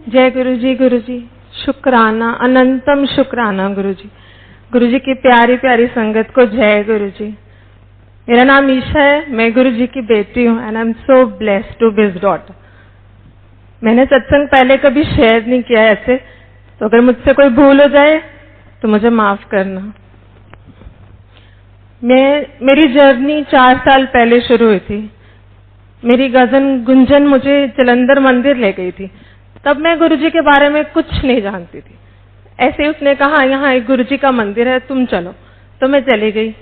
जय गुरु जी, शुक्राना, अनंतम शुक्राना गुरु जी की प्यारी प्यारी संगत को जय गुरु जी। मेरा नाम ईशा है, मैं गुरु जी की बेटी हूँ and I am so blessed to be his daughter. मैंने सत्संग पहले कभी शेयर नहीं किया है ऐसे, तो अगर मुझसे कोई भूल हो जाए तो मुझे माफ करना। मेरी जर्नी 4 साल पहले शुरू हुई थी। मेरी कजन गुंजन मुझे जलंधर मंदिर ले गई थी। तब मैं गुरुजी के बारे में कुछ नहीं जानती थी। ऐसे ही उसने कहा यहाँ एक गुरुजी का मंदिर है, तुम चलो, तो मैं चली गई।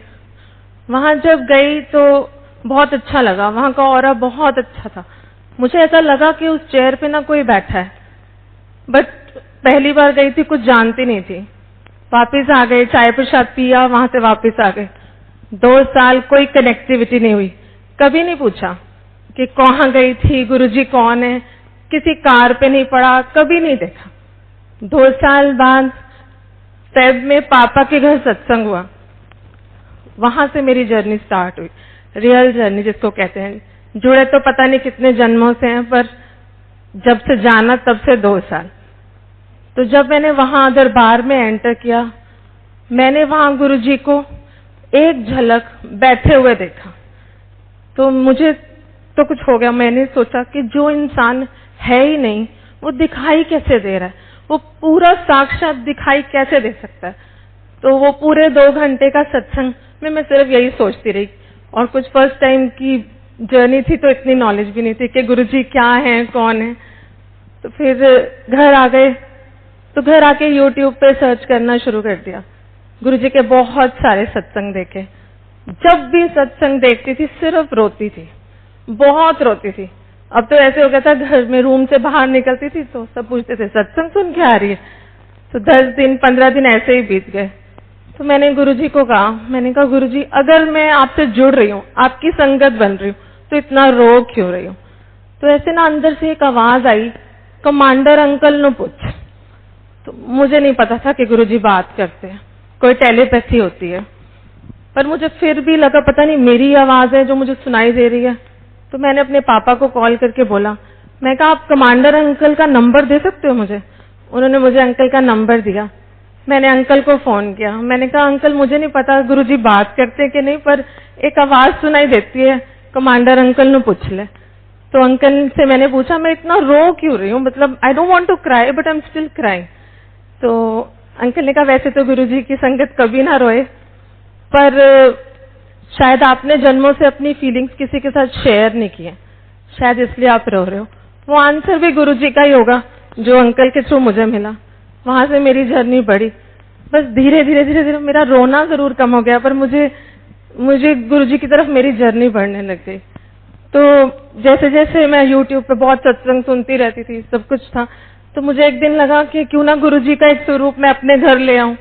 वहां जब गई तो बहुत अच्छा लगा, वहां का ऑरा बहुत अच्छा था। मुझे ऐसा लगा कि उस चेयर पे ना कोई बैठा है, बट पहली बार गई थी, कुछ जानती नहीं थी। वापस आ गए, चाय प्रसाद पिया, वहां से वापस आ गए। 2 साल कोई कनेक्टिविटी नहीं हुई, कभी नहीं पूछा कि कहाँ गई थी, गुरुजी कौन है, किसी कार पे नहीं पड़ा, कभी नहीं देखा। 2 साल बाद फेब में पापा के घर सत्संग हुआ, वहां से मेरी जर्नी स्टार्ट हुई, रियल जर्नी जिसको कहते हैं। जुड़े तो पता नहीं कितने जन्मों से हैं, पर जब से जाना तब से 2 साल। तो जब मैंने वहां दरबार में एंटर किया, मैंने वहां गुरुजी को एक झलक बैठे हुए देखा, तो मुझे तो कुछ हो गया। मैंने सोचा कि जो इंसान है ही नहीं वो दिखाई कैसे दे रहा है, वो पूरा साक्षात दिखाई कैसे दे सकता है। तो वो पूरे 2 घंटे का सत्संग में मैं सिर्फ यही सोचती रही। और कुछ फर्स्ट टाइम की जर्नी थी तो इतनी नॉलेज भी नहीं थी कि गुरुजी क्या है, कौन है। तो फिर घर आ गए, तो घर आके यूट्यूब पे सर्च करना शुरू कर दिया। गुरुजी के बहुत सारे सत्संग देखे। जब भी सत्संग देखती थी सिर्फ रोती थी, बहुत रोती थी। अब तो ऐसे हो गया था, घर में रूम से बाहर निकलती थी तो सब पूछते थे सत्संग सुन के आ रही है। तो 10 दिन 15 दिन ऐसे ही बीत गए। तो मैंने गुरुजी को कहा, मैंने कहा गुरुजी अगर मैं आपसे जुड़ रही हूँ, आपकी संगत बन रही हूँ, तो इतना रो क्यों रही हूँ। तो ऐसे ना अंदर से एक आवाज आई, कमांडर अंकल ने पूछ। तो मुझे नहीं पता था कि गुरुजी बात करते हैं, कोई टेलीपैथी होती है, पर मुझे फिर भी लगा पता नहीं मेरी आवाज है जो मुझे सुनाई दे रही है। तो मैंने अपने पापा को कॉल करके बोला, मैं कहा आप कमांडर अंकल का नंबर दे सकते हो मुझे। उन्होंने मुझे अंकल का नंबर दिया। मैंने अंकल को फोन किया, मैंने कहा अंकल मुझे नहीं पता गुरुजी बात करते हैं कि नहीं, पर एक आवाज सुनाई देती है, कमांडर अंकल ने पूछ ले। तो अंकल से मैंने पूछा मैं इतना रो क्यों रही हूँ, मतलब I don't want to cry but I am still crying. तो अंकल ने कहा वैसे तो गुरुजी की संगत कभी ना रोए, पर शायद आपने जन्मों से अपनी फीलिंग्स किसी के साथ शेयर नहीं किए, शायद इसलिए आप रो रहे हो। वो आंसर भी गुरुजी का ही होगा जो अंकल के थ्रू मुझे मिला। वहां से मेरी जर्नी बढ़ी। बस धीरे धीरे मेरा रोना जरूर कम हो गया, पर मुझे गुरुजी की तरफ मेरी जर्नी बढ़ने लग गई। तो जैसे जैसे मैं यूट्यूब पे बहुत सत्संग सुनती रहती थी, सब कुछ था, तो मुझे एक दिन लगा कि क्यों ना गुरुजी का एक स्वरूप मैं अपने घर ले आऊं।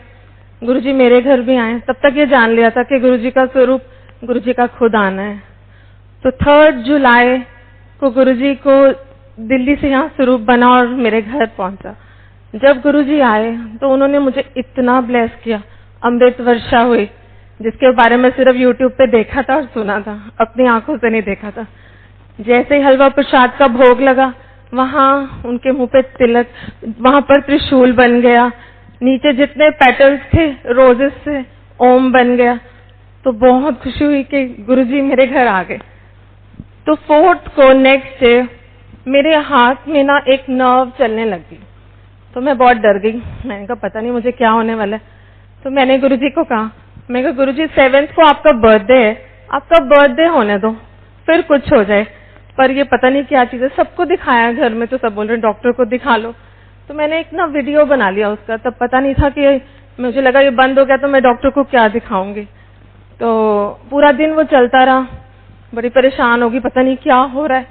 गुरुजी मेरे घर भी आए। तब तक ये जान लिया था कि गुरुजी का स्वरूप गुरुजी का खुद आना है। तो 3 जुलाई को गुरुजी को दिल्ली से यहाँ स्वरूप बना और मेरे घर पहुंचा। जब गुरुजी आए तो उन्होंने मुझे इतना ब्लेस किया, अमृत वर्षा हुई, जिसके बारे में सिर्फ यूट्यूब पे देखा था और सुना था, अपनी आंखों से नहीं देखा था। जैसे ही हलवा प्रसाद का भोग लगा, वहां उनके मुंह पे तिलक, वहां पर त्रिशूल बन गया, नीचे जितने पेटल्स थे रोजेस से ओम बन गया। तो बहुत खुशी हुई कि गुरुजी मेरे घर आ गए। तो 4th को नेक्स्ट डे मेरे हाथ में ना एक नर्व चलने लगी, तो मैं बहुत डर गई। मैंने कहा पता नहीं मुझे क्या होने वाला है। तो मैंने गुरुजी को कहा, मैं कहा गुरुजी 7th को आपका बर्थडे है, आपका बर्थडे होने दो, फिर कुछ हो जाए। पर ये पता नहीं क्या चीज है, सबको दिखाया घर में तो सब बोल रहे डॉक्टर को दिखा लो। तो मैंने एक ना वीडियो बना लिया उसका, तब पता नहीं था कि मुझे लगा ये बंद हो गया तो मैं डॉक्टर को क्या दिखाऊंगी। तो पूरा दिन वो चलता रहा, बड़ी परेशान होगी पता नहीं क्या हो रहा है।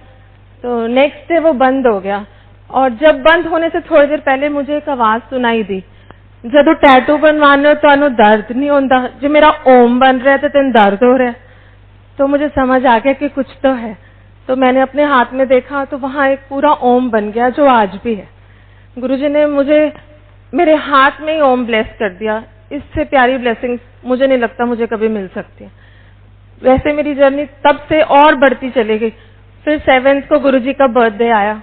तो नेक्स्ट डे वो बंद हो गया, और जब बंद होने से थोड़ी देर पहले मुझे एक आवाज सुनाई दी, जब टैटू बनवाने तो दर्द नहीं होता, जो मेरा ओम बन रहा है तो तेन दर्द हो रहा है। तो मुझे समझ आ गया कि कुछ तो है। तो मैंने अपने हाथ में देखा तो वहां एक पूरा ओम बन गया जो आज भी है। गुरुजी ने मुझे मेरे हाथ में ही ओम ब्लेस कर दिया। इससे प्यारी ब्लेसिंग मुझे नहीं लगता मुझे कभी मिल सकती है। वैसे मेरी जर्नी तब से और बढ़ती चली गई। फिर 7th को गुरुजी का बर्थडे आया,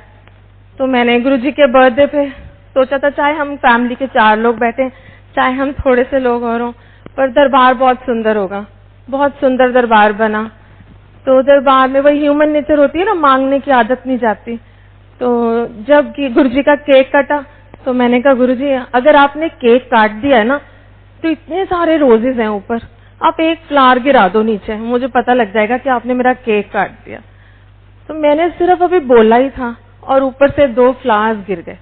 तो मैंने गुरुजी के बर्थडे पे सोचा था चाहे हम फैमिली के 4 लोग बैठे, चाहे हम थोड़े से लोग और हों, पर दरबार बहुत सुंदर होगा। बहुत सुंदर दरबार बना। तो दरबार में वही ह्यूमन नेचर होती है ना, मांगने की आदत नहीं जाती। तो जब गुरुजी का केक कटा तो मैंने कहा गुरुजी अगर आपने केक काट दिया है ना तो इतने सारे रोजेस हैं ऊपर, आप एक फ्लावर गिरा दो नीचे, मुझे पता लग जाएगा कि आपने मेरा केक काट दिया। तो मैंने सिर्फ अभी बोला ही था और ऊपर से 2 फ्लावर्स गिर गए।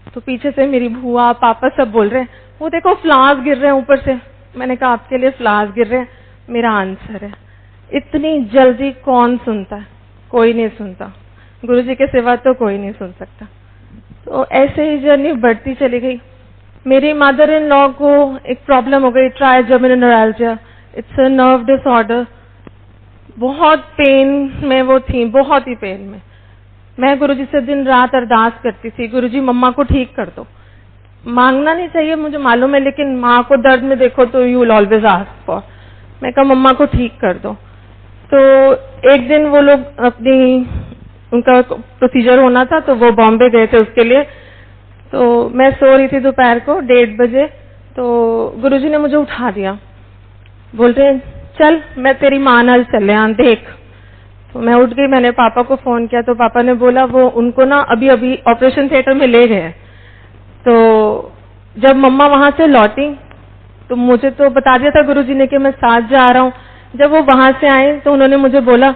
तो पीछे से मेरी बुआ पापा सब बोल रहे हैं वो देखो फ्लावर्स गिर रहे हैं ऊपर से। मैंने कहा आपके लिए फ्लावर्स गिर रहे हैं, मेरा आंसर है। इतनी जल्दी कौन सुनता है? कोई नहीं सुनता, गुरुजी के सिवा तो कोई नहीं सुन सकता। तो ऐसे ही जर्नी बढ़ती चली गई। मेरी मदर इन लॉ को एक प्रॉब्लम हो गई, trigeminal neuralgia, it's a nerve disorder. बहुत पेन में वो थी, बहुत ही पेन में। मैं गुरुजी से दिन रात अरदास करती थी, गुरुजी मम्मा को ठीक कर दो। मांगना नहीं चाहिए मुझे मालूम है, लेकिन माँ को दर्द में देखो तो you will always ask for. मैं कहा मम्मा को ठीक कर दो। तो एक दिन वो लोग उनका प्रोसीजर होना था तो वो बॉम्बे गए थे उसके लिए। तो मैं सो रही थी दोपहर को 1:30 बजे, तो गुरुजी ने मुझे उठा दिया, बोल रहे हैं चल मैं तेरी माँ नाल चले आ देख। तो मैं उठ गई, मैंने पापा को फोन किया तो पापा ने बोला वो उनको ना अभी अभी ऑपरेशन थिएटर में ले गए। तो जब मम्मा वहां से लौटी तो मुझे तो बता दिया था गुरुजी ने कि मैं साथ जा रहा हूँ। जब वो वहां से आए तो उन्होंने मुझे बोला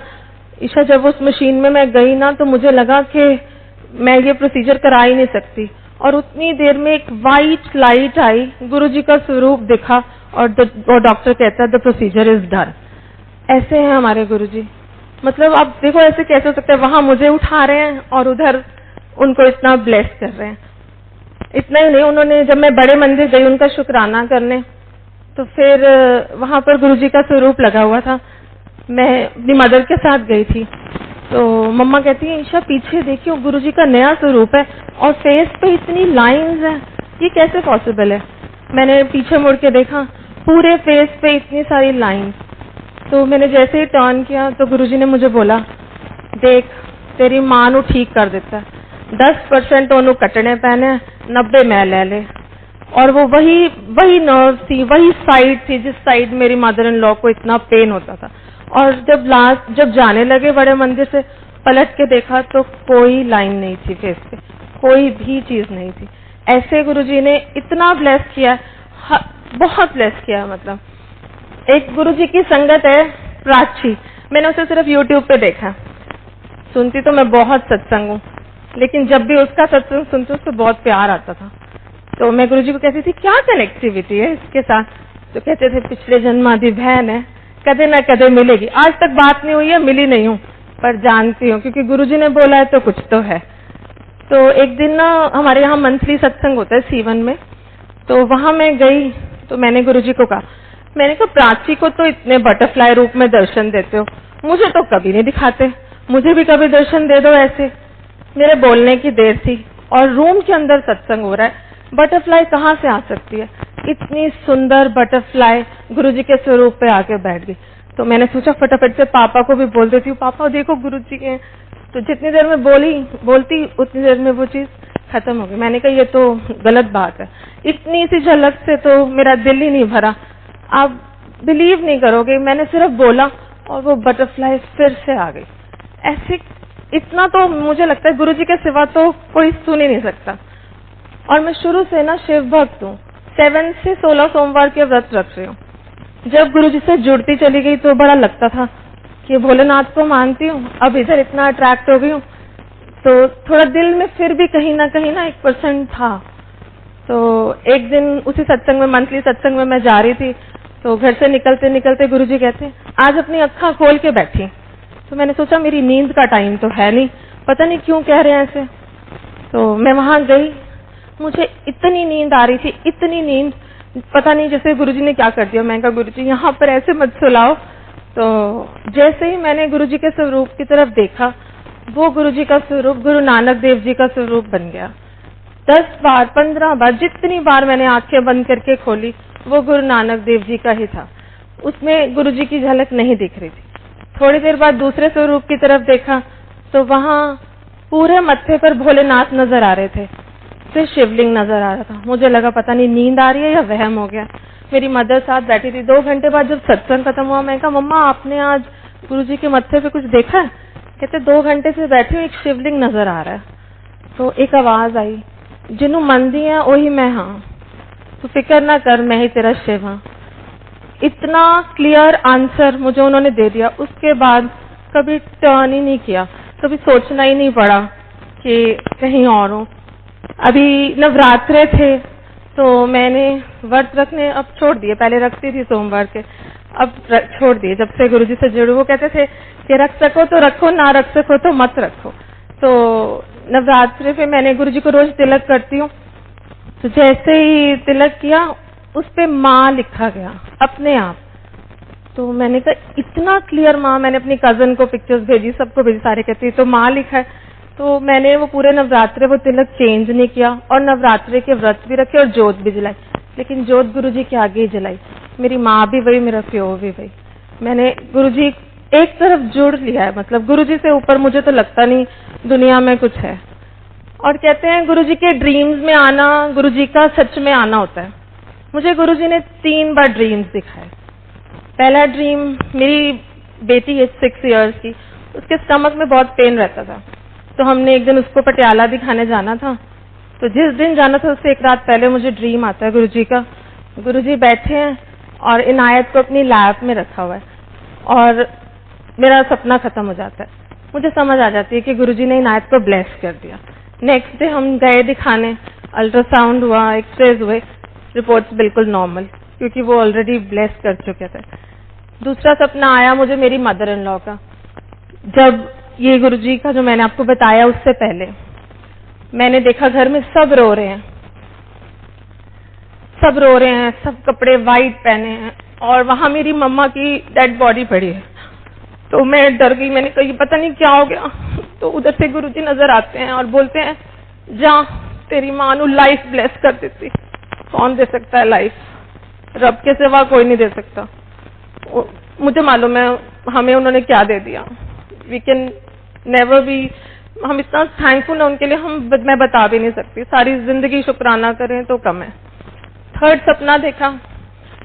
ईशा जब उस मशीन में मैं गई ना तो मुझे लगा कि मैं ये प्रोसीजर करा ही नहीं सकती। और उतनी देर में एक वाइट लाइट आई, गुरुजी का स्वरूप दिखा और डॉक्टर कहता है द प्रोसीजर इज डन। ऐसे हैं हमारे गुरुजी। मतलब आप देखो ऐसे कैसे हो सकता है, वहां मुझे उठा रहे हैं और उधर उनको इतना ब्लेस कर रहे हैं। इतना ही नहीं, उन्होंने जब मैं बड़े मंदिर गई उनका शुक्राना करने तो फिर वहां पर गुरुजी का स्वरूप लगा हुआ था। मैं अपनी मदर के साथ गई थी तो मम्मा कहती है ईशा पीछे देखियो गुरुजी का नया स्वरूप है और फेस पे इतनी लाइंस हैं, ये कैसे पॉसिबल है? मैंने पीछे मुड़ के देखा, पूरे फेस पे इतनी सारी लाइंस। तो मैंने जैसे ही टर्न किया तो गुरुजी ने मुझे बोला देख तेरी मां नू ठीक कर दिता, 10% ओनू कटने पैने, 90 मैं ले ले। और वो वही नर्व थी, वही साइड थी जिस साइड मेरी मदर इन लॉ को इतना पेन होता था। और जब जाने लगे बड़े मंदिर से पलट के देखा तो कोई लाइन नहीं थी फेस पे, कोई भी चीज नहीं थी। ऐसे गुरुजी ने इतना ब्लेस किया, बहुत ब्लेस किया। मतलब एक गुरुजी की संगत है प्राची, मैंने उसे सिर्फ यूट्यूब पे देखा। सुनती तो मैं बहुत सत्संग हूँ, लेकिन जब भी उसका सत्संग सुनती उसको बहुत प्यार आता था। तो मैं गुरुजी को कहती थी क्या कनेक्टिविटी है इसके साथ? तो कहते थे पिछले जन्मादि बहन है, कदे न कदे मिलेगी। आज तक बात नहीं हुई है, मिली नहीं हूँ, पर जानती हूँ क्योंकि गुरुजी ने बोला है तो कुछ तो है। तो एक दिन ना हमारे यहाँ मंथली सत्संग होता है सीवन में, तो वहां मैं गई तो मैंने गुरुजी को कहा, मैंने कहा प्राची को तो इतने बटरफ्लाई रूप में दर्शन देते हो, मुझे तो कभी नहीं दिखाते, मुझे भी कभी दर्शन दे दो ऐसे। मेरे बोलने की देर थी और रूम के अंदर सत्संग हो रहा है, बटरफ्लाई कहाँ से आ सकती है? इतनी सुंदर बटरफ्लाई गुरुजी के स्वरूप पे आके बैठ गई। तो मैंने सोचा फटाफट से पापा को भी बोल देती हूँ, पापा देखो गुरुजी के। तो जितनी देर में बोलती उतनी देर में वो चीज खत्म हो गई। मैंने कहा ये तो गलत बात है, इतनी सी झलक से तो मेरा दिल ही नहीं भरा। आप बिलीव नहीं करोगे, मैंने सिर्फ बोला और वो बटरफ्लाई फिर से आ गई। ऐसे इतना तो मुझे लगता है गुरुजी के सिवा तो कोई सुन ही नहीं सकता। और मैं शुरू से ना शिव भक्त हूँ, 7 से 16 सोमवार के व्रत रख रही हूँ। जब गुरुजी से जुड़ती चली गई तो बड़ा लगता था कि भोलेनाथ को मानती हूँ, अब इधर इतना अट्रैक्ट हो गई हूँ, तो थोड़ा दिल में फिर भी कहीं ना 1% था। तो एक दिन उसी सत्संग में, मंथली सत्संग में मैं जा रही थी, तो घर से निकलते निकलते गुरुजी कहते आज अपनी अक्खा खोल के बैठी। तो मैंने सोचा मेरी नींद का टाइम तो है नहीं, पता नहीं क्यों कह रहे हैं ऐसे। तो मैं वहां गई, मुझे इतनी नींद आ रही थी, इतनी नींद, पता नहीं जैसे गुरुजी ने क्या कर दिया। मैं कहा गुरुजी यहाँ पर ऐसे मत सुलाओ। तो जैसे ही मैंने गुरुजी के स्वरूप की तरफ देखा, वो गुरुजी का स्वरूप गुरु नानक देव जी का स्वरूप बन गया। 10 बार 15 बार जितनी बार मैंने आंखें बंद करके खोली, वो गुरु नानक देव जी का ही था। उसमें गुरुजी की झलक नहीं दिख रही थी। थोड़ी देर बाद दूसरे स्वरूप की तरफ देखा तो वहां पूरे मत्थे पर भोलेनाथ नजर आ रहे थे, फिर शिवलिंग नजर आ रहा था। मुझे लगा पता नहीं नींद आ रही है या वहम हो गया। मेरी मदर साथ बैठी थी। 2 घंटे बाद जब सत्संग खत्म हुआ, मैं कहा मम्मा आपने आज गुरुजी के मत्थे पे कुछ देखा है? कहते 2 घंटे से बैठी हूँ, एक शिवलिंग नजर आ रहा है। तो एक आवाज आई, जिन्हों मंदी है वही मैं, हाँ तो फिक्र ना कर, मैं ही तेरा शिव हाँ। इतना क्लियर आंसर मुझे उन्होंने दे दिया। उसके बाद कभी टर्न ही नहीं किया, कभी सोचना ही नहीं पड़ा कि कहीं और हो। अभी नवरात्रे थे तो मैंने व्रत रखने अब छोड़ दिए, पहले रखती थी सोमवार के, अब छोड़ दिए जब से गुरुजी से जुड़े। वो कहते थे कि रख सको तो रखो, ना रख सको तो मत रखो। तो नवरात्रे पे मैंने गुरुजी को रोज तिलक करती हूँ, तो जैसे ही तिलक किया उस पे माँ लिखा गया अपने आप। तो मैंने कहा इतना क्लियर माँ, मैंने अपनी कजन को पिक्चर्स भेजी, सबको भेजी, सारे कहते तो माँ लिखा है। तो मैंने वो पूरे नवरात्रे वो तिलक चेंज नहीं किया और नवरात्रे के व्रत भी रखे और जोत भी जलाई, लेकिन जोत गुरुजी के आगे ही जलाई। मेरी माँ भी वही, मेरा प्यो भी वही। मैंने गुरुजी एक तरफ जुड़ लिया है, मतलब गुरुजी से ऊपर मुझे तो लगता नहीं दुनिया में कुछ है। और कहते हैं गुरुजी के ड्रीम्स में आना गुरुजी का सच में आना होता है। मुझे गुरुजी ने 3 बार ड्रीम्स दिखाए। पहला ड्रीम, मेरी बेटी है 6 इयर्स की, उसके स्टमक में बहुत पेन रहता था, तो हमने एक दिन उसको पटियाला दिखाने जाना था। तो जिस दिन जाना था उससे 1 रात पहले मुझे ड्रीम आता है गुरुजी का। गुरुजी बैठे हैं और इनायत को अपनी लैप में रखा हुआ है और मेरा सपना खत्म हो जाता है। मुझे समझ आ जाती है कि गुरुजी ने इनायत को ब्लेस कर दिया। नेक्स्ट डे हम गए दिखाने, अल्ट्रासाउंड हुआ, एक्सरेज हुए, रिपोर्ट्स बिल्कुल नॉर्मल, क्योंकि वो ऑलरेडी ब्लेस कर चुके थे। दूसरा सपना आया मुझे मेरी मदर इन लॉ का। जब ये गुरुजी का जो मैंने आपको बताया उससे पहले मैंने देखा घर में सब रो रहे हैं, सब रो रहे हैं, सब कपड़े वाइट पहने हैं और वहां मेरी मम्मा की डेड बॉडी पड़ी है। तो मैं डर गई, मैंने कहा पता नहीं क्या हो गया। तो उधर से गुरुजी नजर आते हैं और बोलते हैं जा तेरी मां नू लाइफ ब्लेस कर देती। कौन दे सकता है लाइफ? रब के सिवा कोई नहीं दे सकता। मुझे मालूम है हमें उन्होंने क्या दे दिया। वी कैन नेवर बी, हम इतना थैंकफुल है उनके लिए, मैं बता भी नहीं सकती। सारी जिंदगी शुक्राना करें तो कम है। थर्ड सपना देखा,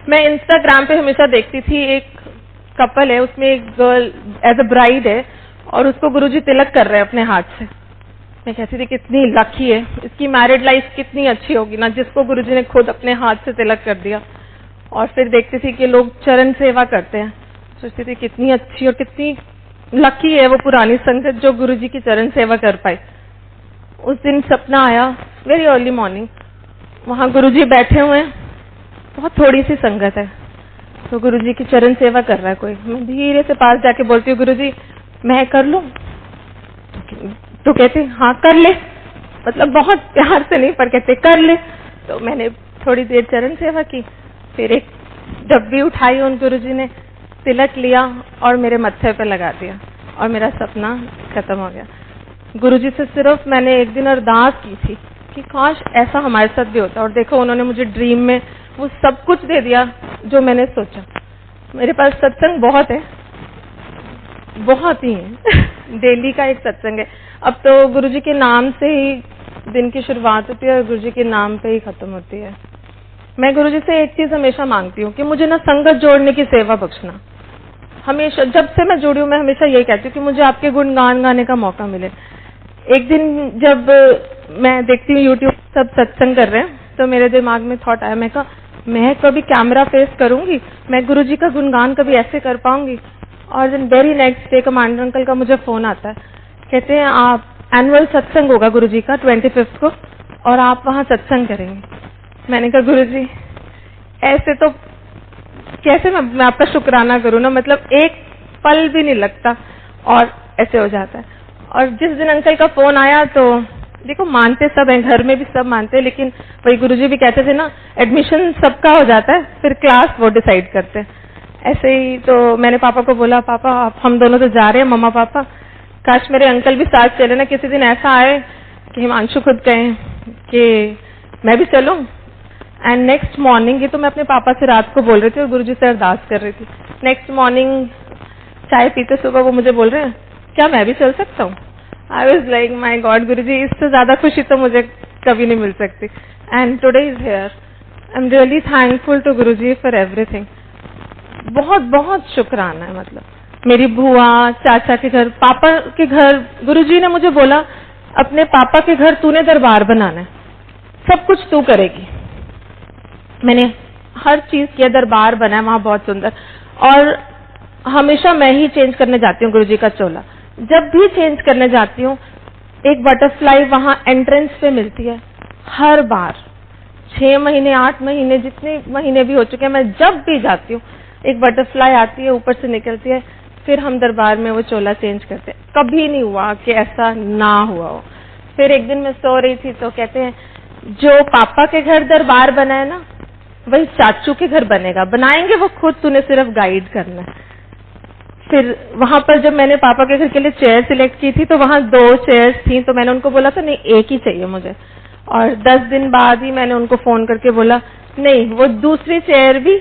मैं इंस्टाग्राम पे हमेशा देखती थी, एक कपल है, उसमें एक गर्ल एज अ ब्राइड है और उसको गुरुजी तिलक कर रहे हैं अपने हाथ से। मैं कहती थी कितनी लकी है, इसकी मैरिड लाइफ कितनी अच्छी होगी ना, जिसको गुरुजी ने खुद अपने हाथ से तिलक कर दिया। और फिर देखती थी कि लोग चरण सेवा करते हैं, सोचती थी कितनी अच्छी और कितनी लकी है वो पुरानी संगत जो गुरुजी की चरण सेवा कर पाई। उस दिन सपना आया वेरी अर्ली मॉर्निंग, वहां गुरुजी बैठे हुए हैं, बहुत थोड़ी सी संगत है, तो गुरुजी की चरण सेवा कर रहा है कोई। मैं धीरे से पास जाके बोलती हूँ गुरुजी मैं कर लूं? तो कहते हाँ कर ले, मतलब बहुत प्यार से नहीं पर कहते कर ले। तो मैंने थोड़ी देर चरण सेवा की, फिर एक डब्बी उठाई, उन गुरुजी ने तिलक लिया और मेरे मत्थे पे लगा दिया और मेरा सपना खत्म हो गया। गुरुजी से सिर्फ मैंने एक दिन अरदास की थी कि काश ऐसा हमारे साथ भी होता, और देखो उन्होंने मुझे ड्रीम में वो सब कुछ दे दिया जो मैंने सोचा। मेरे पास सत्संग बहुत है, बहुत ही है डेली का एक सत्संग है। अब तो गुरुजी के नाम से ही दिन की शुरुआत होती है और गुरुजी के नाम पे ही खत्म होती है। मैं गुरुजी से एक चीज हमेशा मांगती हूँ कि मुझे ना संगत जोड़ने की सेवा बख्शना। हमेशा जब से मैं जुड़ी हूँ मैं हमेशा यही कहती हूँ कि मुझे आपके गुणगान गाने का मौका मिले। एक दिन जब मैं देखती हूँ यूट्यूब सब सत्संग कर रहे हैं तो मेरे दिमाग में थॉट आया, मैं कहा मैं कभी कैमरा फेस करूंगी, मैं गुरुजी का गुणगान कभी ऐसे कर पाऊंगी। और दिन very next day commander uncle का मुझे फोन आता है, कहते हैं आप एनुअल सत्संग होगा गुरुजी का 25 को और आप वहां सत्संग करेंगे। मैंने कहा गुरुजी ऐसे तो कैसे मैं आपका शुक्राना करूँ ना, मतलब एक पल भी नहीं लगता और ऐसे हो जाता है। और जिस दिन अंकल का फोन आया तो देखो मानते सब हैं, घर में भी सब मानते हैं, लेकिन वही गुरुजी भी कहते थे ना एडमिशन सबका हो जाता है, फिर क्लास वो डिसाइड करते हैं। ऐसे ही तो मैंने पापा को बोला पापा आप हम दोनों तो जा रहे हैं, मम्मा पापा, काश मेरे अंकल भी साथ चले ना, किसी दिन ऐसा आए कि हिमांशु खुद कहें कि मैं भी चलूं। एंड नेक्स्ट मॉर्निंग, ये तो मैं अपने पापा से रात को बोल रही थी और गुरुजी से अरदास कर रही थी। नेक्स्ट मॉर्निंग चाय पीते सुबह वो मुझे बोल रहे हैं क्या मैं भी चल सकता हूँ? I was like my God Guruji, इससे ज्यादा खुशी तो मुझे कभी नहीं मिल सकती. And today is here. I am really thankful to Guruji for everything. बहुत बहुत शुक्राना है. मतलब मेरी बुआ, चाचा के घर, पापा के घर, गुरुजी ने मुझे बोला अपने पापा के घर तूने दरबार बनाना है, सब कुछ तू करेगी. मैंने हर चीज किया, दरबार बना है वहां बहुत सुंदर. और हमेशा मैं ही चेंज करने जाती हूँ गुरुजी का चोला. जब भी चेंज करने जाती हूँ एक बटरफ्लाई वहां एंट्रेंस पे मिलती है. हर बार 6 महीने 8 महीने जितने महीने भी हो चुके हैं, मैं जब भी जाती हूँ एक बटरफ्लाई आती है, ऊपर से निकलती है, फिर हम दरबार में वो चोला चेंज करते हैं. कभी नहीं हुआ कि ऐसा ना हुआ हो. फिर एक दिन मैं सो रही थी तो कहते हैं जो पापा के घर दरबार बना है ना, वही चाचू के घर बनेगा, बनाएंगे वो खुद, तूने सिर्फ गाइड करना है. फिर वहां पर जब मैंने पापा के घर के लिए चेयर सिलेक्ट की थी तो वहां 2 चेयर्स थी, तो मैंने उनको बोला था नहीं एक ही चाहिए मुझे. और 10 दिन बाद ही मैंने उनको फोन करके बोला नहीं वो दूसरी चेयर भी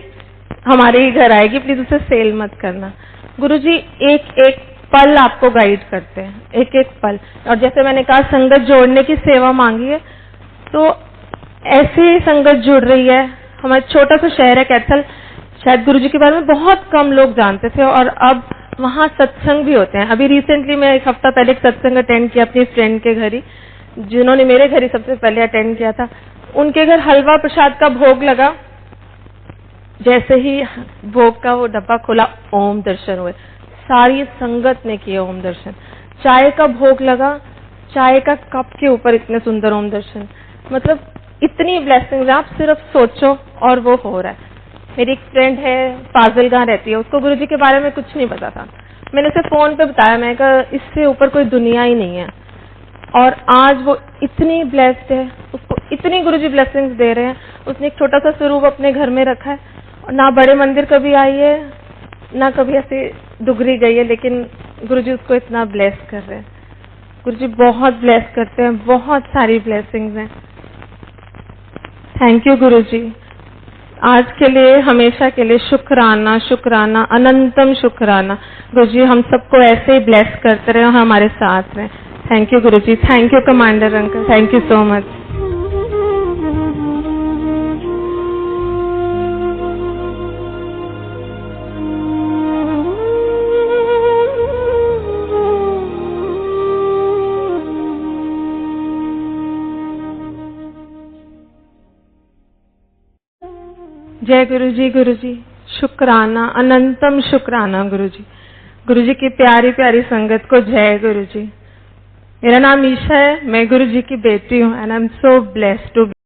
हमारे ही घर आएगी, प्लीज उसे सेल मत करना. गुरुजी एक एक पल आपको गाइड करते हैं, एक एक पल. और जैसे मैंने कहा संगत जोड़ने की सेवा मांगी है, तो ऐसे ही संगत जुड़ रही है. हमारा छोटा सा शहर है कैथल, शायद गुरुजी के बारे में बहुत कम लोग जानते थे, और अब वहाँ सत्संग भी होते हैं. अभी रिसेंटली मैं 1 हफ्ता पहले एक सत्संग अटेंड किया अपनी फ्रेंड के घर ही, जिन्होंने मेरे घर ही सबसे पहले अटेंड किया था. उनके घर हलवा प्रसाद का भोग लगा. जैसे ही भोग का वो डब्बा खोला, ओम दर्शन हुए. सारी संगत ने किए ओम दर्शन. चाय का भोग लगा, चाय का कप के ऊपर इतने सुंदर ओम दर्शन. मतलब इतनी ब्लेसिंग्स, आप सिर्फ सोचो और वो हो रहा है. मेरी एक फ्रेंड है, फाजिलगाह रहती है, उसको गुरुजी के बारे में कुछ नहीं पता था. मैंने उसे फोन पे बताया, मैं कहा इससे ऊपर कोई दुनिया ही नहीं है. और आज वो इतनी ब्लेस्ड है, उसको इतनी गुरुजी ब्लेसिंग्स दे रहे हैं. उसने एक छोटा सा स्वरूप अपने घर में रखा है, और ना बड़े मंदिर कभी आई है, ना कभी ऐसे डुगरी गई है, लेकिन गुरुजी उसको इतना ब्लेस कर रहे हैं. गुरुजी बहुत ब्लेस करते हैं, बहुत सारी ब्लेसिंग्स हैं. थैंक यू गुरुजी. आज के लिए, हमेशा के लिए शुक्राना, शुक्राना, अनंतम शुक्राना. गुरुजी हम सबको ऐसे ही ब्लेस करते रहे और हमारे साथ रहें. Thank you Guruji. Thank you commander uncle. Thank you so much. जय गुरुजी. गुरुजी शुक्राना, अनंतम शुक्राना गुरुजी. गुरुजी की प्यारी प्यारी संगत को जय गुरुजी. मेरा नाम ईशा है, मैं गुरुजी की बेटी हूँ, and I am so blessed to